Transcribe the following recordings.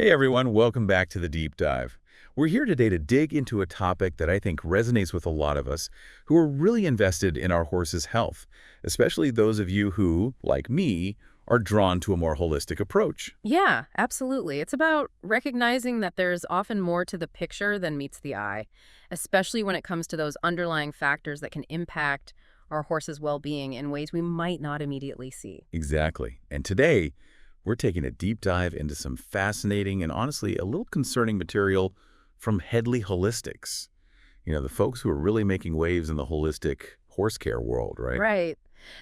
Hey everyone, welcome back to the Deep Dive. We're here today to dig into a topic that I think resonates with a lot of us who are really invested in our horse's health, especially those of you who, like me, are drawn to a more holistic approach. Yeah, absolutely. It's about recognizing that there's often more to the picture than meets the eye, especially when it comes to those underlying factors that can impact our horse's well-being in ways we might not immediately see. Exactly. And today, we're taking a deep dive into some fascinating and honestly a little concerning material from Headley Holistics. You know, the folks who are really making waves in the holistic horse care world, right? Right.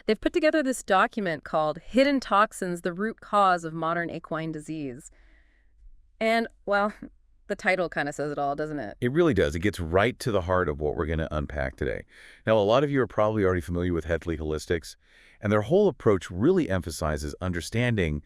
They've put together this document called Hidden Toxins, the Root Cause of Modern Equine Disease. And, well, the title kind of says it all, doesn't it? It really does. It gets right to the heart of what we're going to unpack today. Now, a lot of you are probably already familiar with Headley Holistics, and their whole approach really emphasizes understanding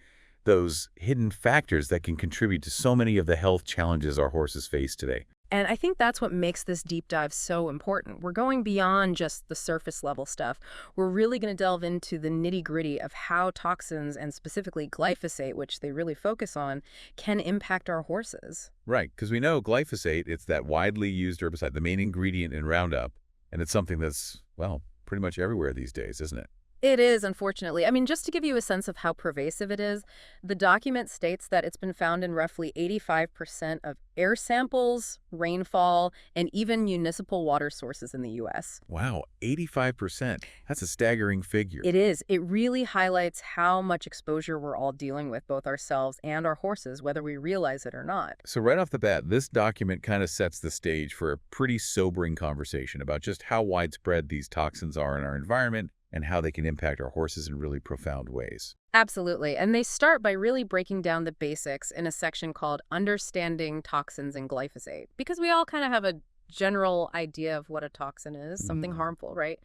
those hidden factors that can contribute to so many of the health challenges our horses face today. And I think that's what makes this deep dive so important. We're going beyond just the surface level stuff. We're really going to delve into the nitty-gritty of how toxins, and specifically glyphosate, which they really focus on, can impact our horses. Right, because we know glyphosate, it's that widely used herbicide, the main ingredient in Roundup, and it's something that's, well, pretty much everywhere these days, isn't it? It is, unfortunately. I mean, just to give you a sense of how pervasive it is, the document states that it's been found in roughly 85% of air samples, rainfall, and even municipal water sources in the U.S. Wow, 85%. That's a staggering figure. It is. It really highlights how much exposure we're all dealing with, both ourselves and our horses, whether we realize it or not. So right off the bat, this document kind of sets the stage for a pretty sobering conversation about just how widespread these toxins are in our environment and how they can impact our horses in really profound ways. Absolutely. And they start by really breaking down the basics in a section called Understanding Toxins and Glyphosate, because we all kind of have a general idea of what a toxin is, something harmful, right?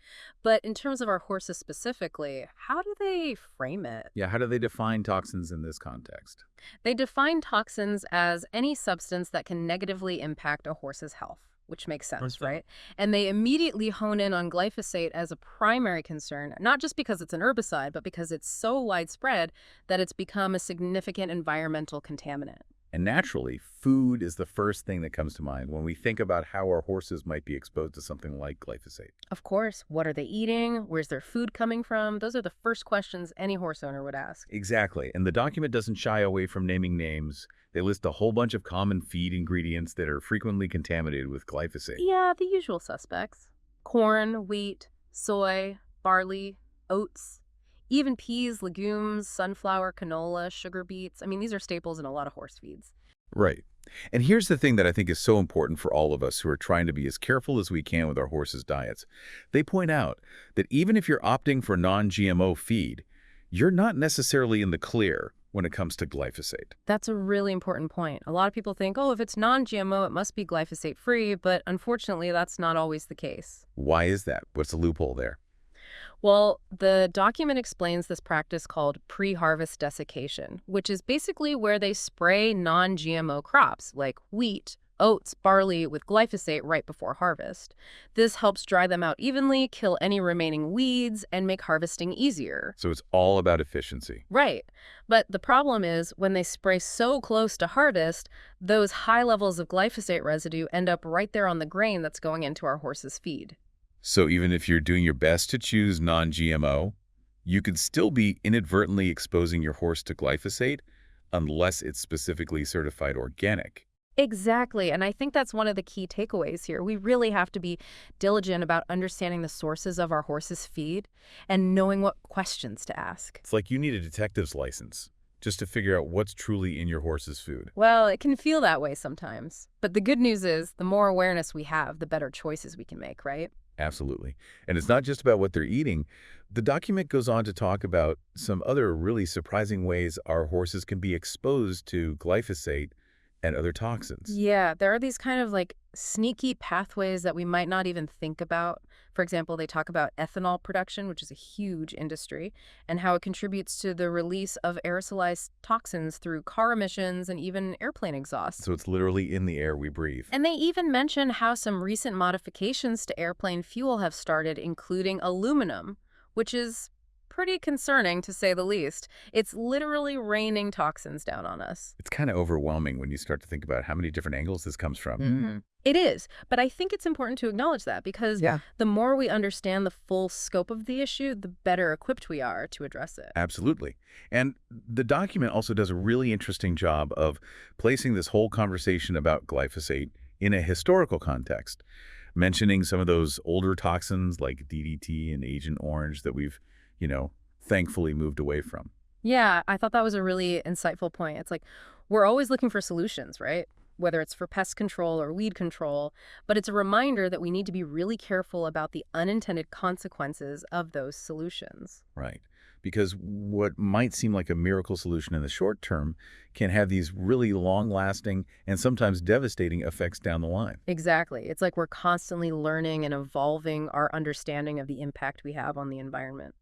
But in terms of our horses specifically, how do they frame it? Yeah, how do they define toxins in this context? They define toxins as any substance that can negatively impact a horse's health, which makes sense, right? And they immediately hone in on glyphosate as a primary concern, not just because it's an herbicide, but because it's so widespread that it's become a significant environmental contaminant. And naturally, food is the first thing that comes to mind when we think about how our horses might be exposed to something like glyphosate. Of course, what are they eating? Where's their food coming from? Those are the first questions any horse owner would ask. Exactly. And the document doesn't shy away from naming names. They list a whole bunch of common feed ingredients that are frequently contaminated with glyphosate. Yeah, the usual suspects. Corn, wheat, soy, barley, oats, even peas, legumes, sunflower, canola, sugar beets. I mean, these are staples in a lot of horse feeds. Right. And here's the thing that I think is so important for all of us who are trying to be as careful as we can with our horses' diets. They point out that even if you're opting for non-GMO feed, you're not necessarily in the clear when it comes to glyphosate. That's a really important point. A lot of people think, oh, if it's non-GMO, it must be glyphosate-free, but unfortunately, that's not always the case. Why is that? What's the loophole there? Well, the document explains this practice called pre-harvest desiccation, which is basically where they spray non-GMO crops like wheat, oats, barley with glyphosate right before harvest. This helps dry them out evenly, kill any remaining weeds, and make harvesting easier. So it's all about efficiency. Right. But the problem is when they spray so close to harvest, those high levels of glyphosate residue end up right there on the grain that's going into our horse's feed. So even if you're doing your best to choose non-GMO, you could still be inadvertently exposing your horse to glyphosate unless it's specifically certified organic. Exactly. And I think that's one of the key takeaways here. We really have to be diligent about understanding the sources of our horse's feed and knowing what questions to ask. It's like you need a detective's license just to figure out what's truly in your horse's food. Well, it can feel that way sometimes. But the good news is the more awareness we have, the better choices we can make, right? Absolutely. And it's not just about what they're eating. The document goes on to talk about some other really surprising ways our horses can be exposed to glyphosate and other toxins. Yeah, there are these kind of like sneaky pathways that we might not even think about. For example, they talk about ethanol production, which is a huge industry, and how it contributes to the release of aerosolized toxins through car emissions and even airplane exhaust. So it's literally in the air we breathe. And they even mention how some recent modifications to airplane fuel have started, including aluminum, which is pretty concerning, to say the least. It's literally raining toxins down on us. It's kind of overwhelming when you start to think about how many different angles this comes from. It is, but I think it's important to acknowledge that because the more we understand the full scope of the issue, the better equipped we are to address it. Absolutely. And the document also does a really interesting job of placing this whole conversation about glyphosate in a historical context, mentioning some of those older toxins like DDT and Agent Orange that we've, thankfully moved away from. Yeah, I thought that was a really insightful point. It's like we're always looking for solutions, right? Whether it's for pest control or weed control, but it's a reminder that we need to be really careful about the unintended consequences of those solutions. Right. Because what might seem like a miracle solution in the short term can have these really long-lasting and sometimes devastating effects down the line. Exactly. It's like we're constantly learning and evolving our understanding of the impact we have on the environment.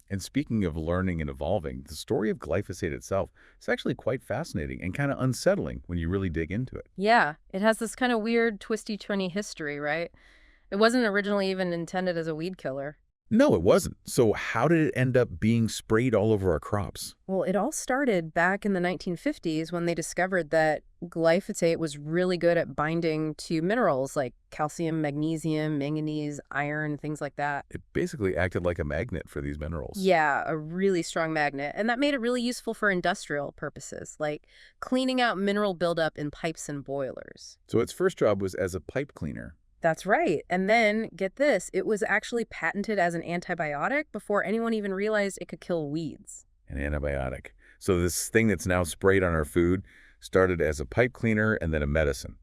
And speaking of learning and evolving, the story of glyphosate itself is actually quite fascinating and kind of unsettling when you really dig into it. Yeah, it has this kind of weird, twisty-turny history, right? It wasn't originally even intended as a weed killer. No, it wasn't. So how did it end up being sprayed all over our crops? Well, it all started back in the 1950s when they discovered that glyphosate was really good at binding to minerals like calcium, magnesium, manganese, iron, things like that. It basically acted like a magnet for these minerals. Yeah, a really strong magnet. And that made it really useful for industrial purposes, like cleaning out mineral buildup in pipes and boilers. So its first job was as a pipe cleaner. That's right. And then, get this, it was actually patented as an antibiotic before anyone even realized it could kill weeds. An antibiotic. So this thing that's now sprayed on our food started as a pipe cleaner and then a medicine.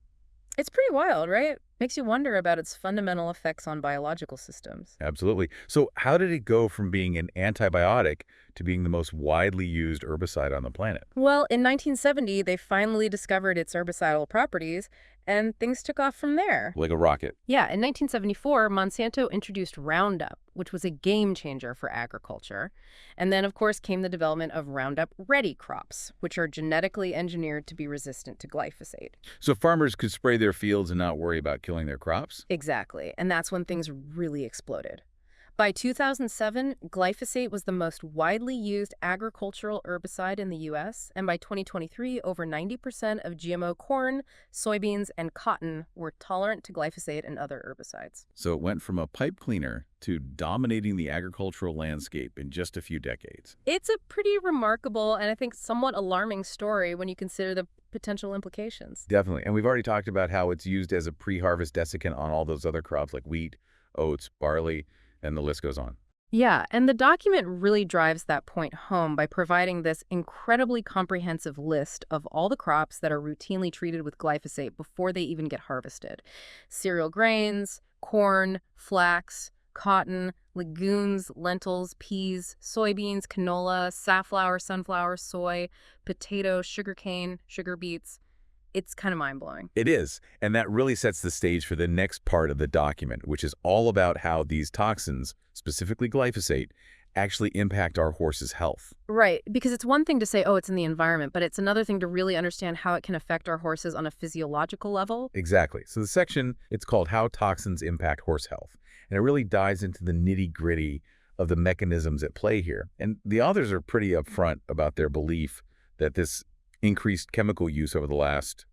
It's pretty wild, right? Makes you wonder about its fundamental effects on biological systems. Absolutely. So how did it go from being an antibiotic to being the most widely used herbicide on the planet? Well, in 1970, they finally discovered its herbicidal properties, and things took off from there. Like a rocket. Yeah, in 1974, Monsanto introduced Roundup, which was a game changer for agriculture. And then, of course, came the development of Roundup-ready crops, which are genetically engineered to be resistant to glyphosate. So farmers could spray their fields and not worry about killing their crops? Exactly, and that's when things really exploded. By 2007, glyphosate was the most widely used agricultural herbicide in the U.S., and by 2023, over 90% of GMO corn, soybeans, and cotton were tolerant to glyphosate and other herbicides. So it went from a pipe cleaner to dominating the agricultural landscape in just a few decades. It's a pretty remarkable and I think somewhat alarming story when you consider the potential implications. Definitely. And we've already talked about how it's used as a pre-harvest desiccant on all those other crops like wheat, oats, barley, and the list goes on. Yeah, and the document really drives that point home by providing this incredibly comprehensive list of all the crops that are routinely treated with glyphosate before they even get harvested. Cereal grains, corn, flax, cotton, legumes, lentils, peas, soybeans, canola, safflower, sunflower, soy, potato, sugarcane, sugar beets. It's kind of mind-blowing. It is, and that really sets the stage for the next part of the document, which is all about how these toxins, specifically glyphosate, actually impact our horse's health. Right, because it's one thing to say, oh, it's in the environment, but it's another thing to really understand how it can affect our horses on a physiological level. Exactly. So the section, it's called How Toxins Impact Horse Health, and it really dives into the nitty-gritty of the mechanisms at play here. And the authors are pretty upfront about their belief that this increased chemical use over the last,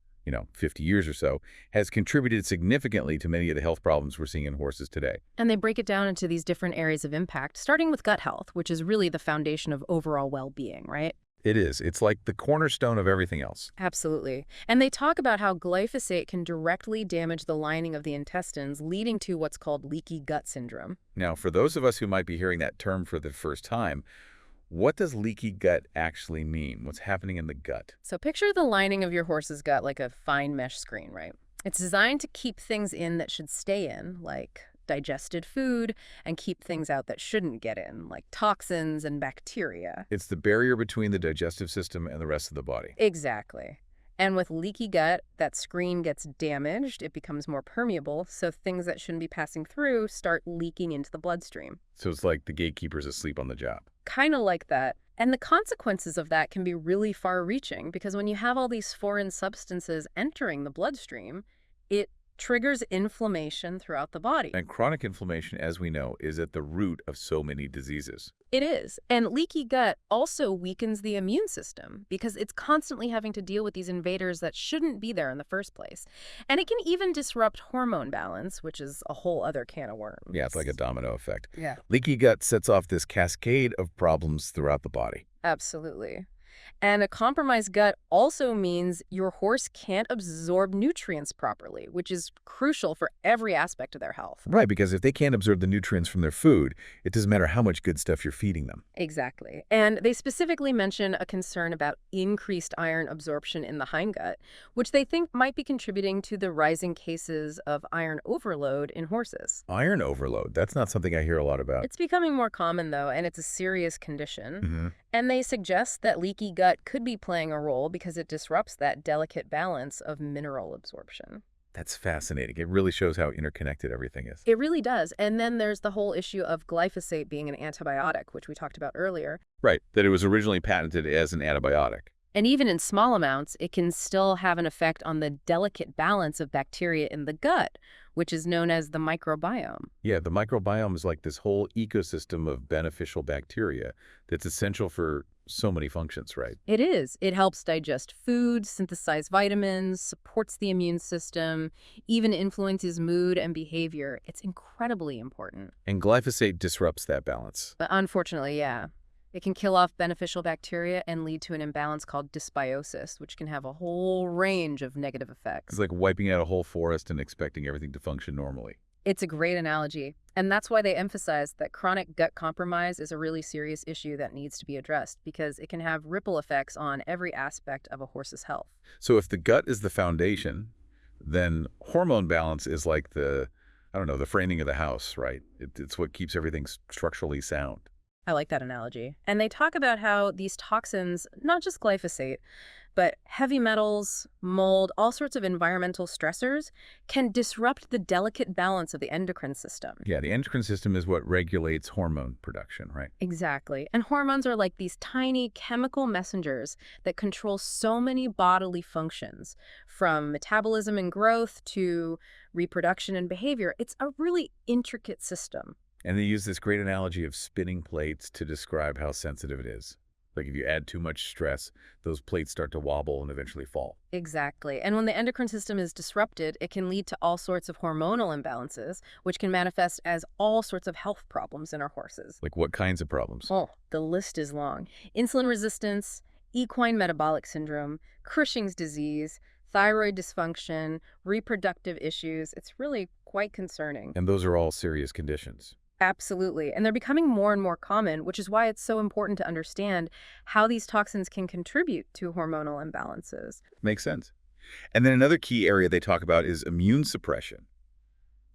50 years or so has contributed significantly to many of the health problems we're seeing in horses today. And they break it down into these different areas of impact, starting with gut health, which is really the foundation of overall well-being, right? It is. It's like the cornerstone of everything else. Absolutely. And they talk about how glyphosate can directly damage the lining of the intestines, leading to what's called leaky gut syndrome. Now, for those of us who might be hearing that term for the first time, what does leaky gut actually mean? What's happening in the gut? So picture the lining of your horse's gut like a fine mesh screen, right? It's designed to keep things in that should stay in, like digested food, and keep things out that shouldn't get in, like toxins and bacteria. It's the barrier between the digestive system and the rest of the body. Exactly. And with leaky gut, that screen gets damaged, it becomes more permeable, so things that shouldn't be passing through start leaking into the bloodstream. So it's like the gatekeeper's asleep on the job. Kind of like that. And the consequences of that can be really far-reaching, because when you have all these foreign substances entering the bloodstream, it triggers inflammation throughout the body. And chronic inflammation, as we know, is at the root of so many diseases. It is. And leaky gut also weakens the immune system because it's constantly having to deal with these invaders that shouldn't be there in the first place. And it can even disrupt hormone balance, which is a whole other can of worms. Yeah, it's like a domino effect. Yeah. Leaky gut sets off this cascade of problems throughout the body. Absolutely. And a compromised gut also means your horse can't absorb nutrients properly, which is crucial for every aspect of their health. Right, because if they can't absorb the nutrients from their food, it doesn't matter how much good stuff you're feeding them. Exactly. And they specifically mention a concern about increased iron absorption in the hindgut, which they think might be contributing to the rising cases of iron overload in horses. Iron overload, that's not something I hear a lot about. It's becoming more common, though, and it's a serious condition. Mm-hmm. And they suggest that leaky gut could be playing a role because it disrupts that delicate balance of mineral absorption. That's fascinating. It really shows how interconnected everything is. It really does. And then there's the whole issue of glyphosate being an antibiotic, which we talked about earlier. Right, that it was originally patented as an antibiotic. And even in small amounts, it can still have an effect on the delicate balance of bacteria in the gut, which is known as the microbiome. Yeah, the microbiome is like this whole ecosystem of beneficial bacteria that's essential for so many functions, right? It is. It helps digest food, synthesize vitamins, supports the immune system, even influences mood and behavior. It's incredibly important. And glyphosate disrupts that balance. But unfortunately, yeah. It can kill off beneficial bacteria and lead to an imbalance called dysbiosis, which can have a whole range of negative effects. It's like wiping out a whole forest and expecting everything to function normally. It's a great analogy. And that's why they emphasize that chronic gut compromise is a really serious issue that needs to be addressed because it can have ripple effects on every aspect of a horse's health. So if the gut is the foundation, then hormone balance is like the framing of the house, right? It's what keeps everything structurally sound. I like that analogy. And they talk about how these toxins, not just glyphosate, but heavy metals, mold, all sorts of environmental stressors can disrupt the delicate balance of the endocrine system. Yeah, the endocrine system is what regulates hormone production, right? Exactly. And hormones are like these tiny chemical messengers that control so many bodily functions, from metabolism and growth to reproduction and behavior. It's a really intricate system. And they use this great analogy of spinning plates to describe how sensitive it is. Like if you add too much stress, those plates start to wobble and eventually fall. Exactly. And when the endocrine system is disrupted, it can lead to all sorts of hormonal imbalances, which can manifest as all sorts of health problems in our horses. Like what kinds of problems? Oh, the list is long. Insulin resistance, equine metabolic syndrome, Cushing's disease, thyroid dysfunction, reproductive issues. It's really quite concerning. And those are all serious conditions. Absolutely. And they're becoming more and more common, which is why it's so important to understand how these toxins can contribute to hormonal imbalances. Makes sense. And then another key area they talk about is immune suppression.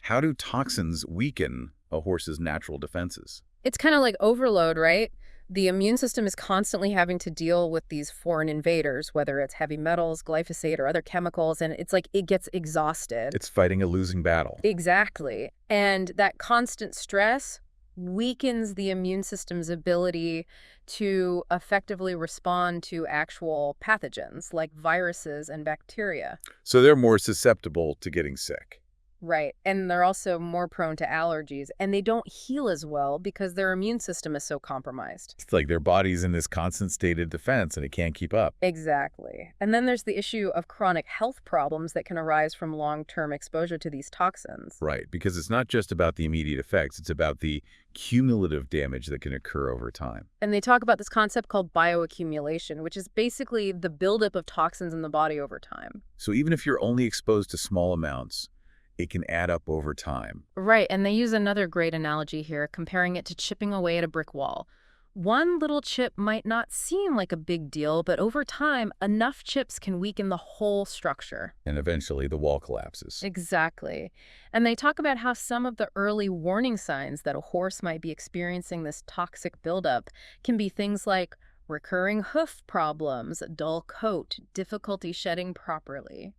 How do toxins weaken a horse's natural defenses? It's kind of like overload, right? The immune system is constantly having to deal with these foreign invaders, whether it's heavy metals, glyphosate, or other chemicals, and it's like it gets exhausted. It's fighting a losing battle. Exactly. And that constant stress weakens the immune system's ability to effectively respond to actual pathogens like viruses and bacteria. So they're more susceptible to getting sick. Right. And they're also more prone to allergies, and they don't heal as well because their immune system is so compromised. It's like their body's in this constant state of defense and it can't keep up. Exactly. And then there's the issue of chronic health problems that can arise from long-term exposure to these toxins. Right, because it's not just about the immediate effects, it's about the cumulative damage that can occur over time. And they talk about this concept called bioaccumulation, which is basically the buildup of toxins in the body over time. So even if you're only exposed to small amounts, it can add up over time. Right, and they use another great analogy here, comparing it to chipping away at a brick wall. One little chip might not seem like a big deal, but over time, enough chips can weaken the whole structure. And eventually the wall collapses. Exactly. And they talk about how some of the early warning signs that a horse might be experiencing this toxic buildup can be things like recurring hoof problems, dull coat, difficulty shedding properly.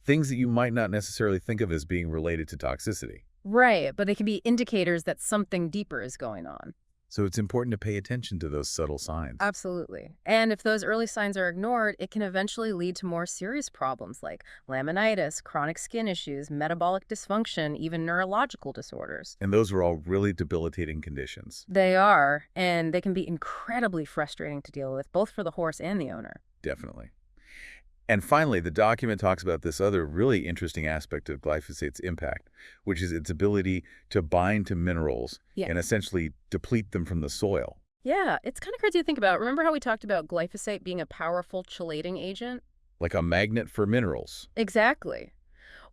Things that you might not necessarily think of as being related to toxicity. Right, but they can be indicators that something deeper is going on. So it's important to pay attention to those subtle signs. Absolutely. And if those early signs are ignored, it can eventually lead to more serious problems like laminitis, chronic skin issues, metabolic dysfunction, even neurological disorders. And those are all really debilitating conditions. They are, and they can be incredibly frustrating to deal with, both for the horse and the owner. Definitely. And finally, the document talks about this other really interesting aspect of glyphosate's impact, which is its ability to bind to minerals Yeah. and essentially deplete them from the soil. Yeah, it's kind of crazy to think about. Remember how we talked about glyphosate being a powerful chelating agent? Like a magnet for minerals. Exactly.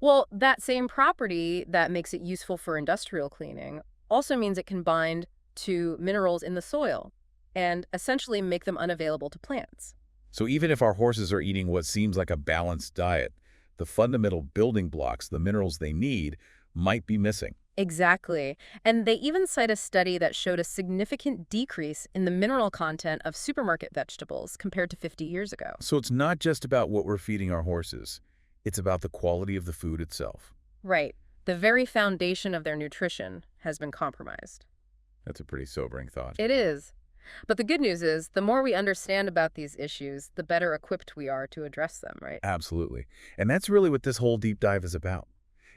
Well, that same property that makes it useful for industrial cleaning also means it can bind to minerals in the soil and essentially make them unavailable to plants. So even if our horses are eating what seems like a balanced diet, the fundamental building blocks, the minerals they need, might be missing. Exactly. And they even cite a study that showed a significant decrease in the mineral content of supermarket vegetables compared to 50 years ago. So it's not just about what we're feeding our horses. It's about the quality of the food itself. Right. The very foundation of their nutrition has been compromised. That's a pretty sobering thought. It is. But the good news is, the more we understand about these issues, the better equipped we are to address them, right? Absolutely. And that's really what this whole deep dive is about.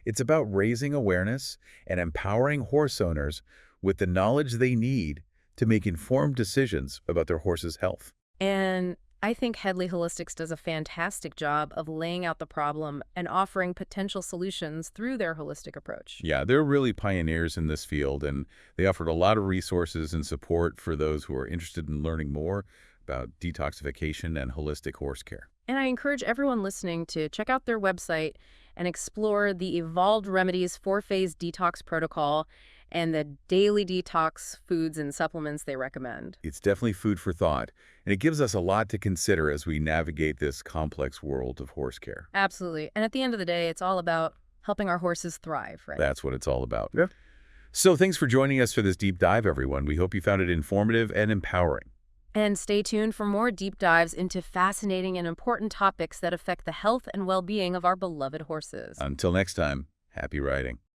It's about raising awareness and empowering horse owners with the knowledge they need to make informed decisions about their horse's health. And I think Headley Holistics does a fantastic job of laying out the problem and offering potential solutions through their holistic approach. Yeah, they're really pioneers in this field, and they offered a lot of resources and support for those who are interested in learning more about detoxification and holistic horse care. And I encourage everyone listening to check out their website and explore the Evolved Remedies 4-phase detox protocol and the daily detox foods and supplements they recommend. It's definitely food for thought, and it gives us a lot to consider as we navigate this complex world of horse care. Absolutely. And at the end of the day, it's all about helping our horses thrive, right? That's what it's all about. Yeah. So thanks for joining us for this deep dive, everyone. We hope you found it informative and empowering. And stay tuned for more deep dives into fascinating and important topics that affect the health and well-being of our beloved horses. Until next time, happy riding.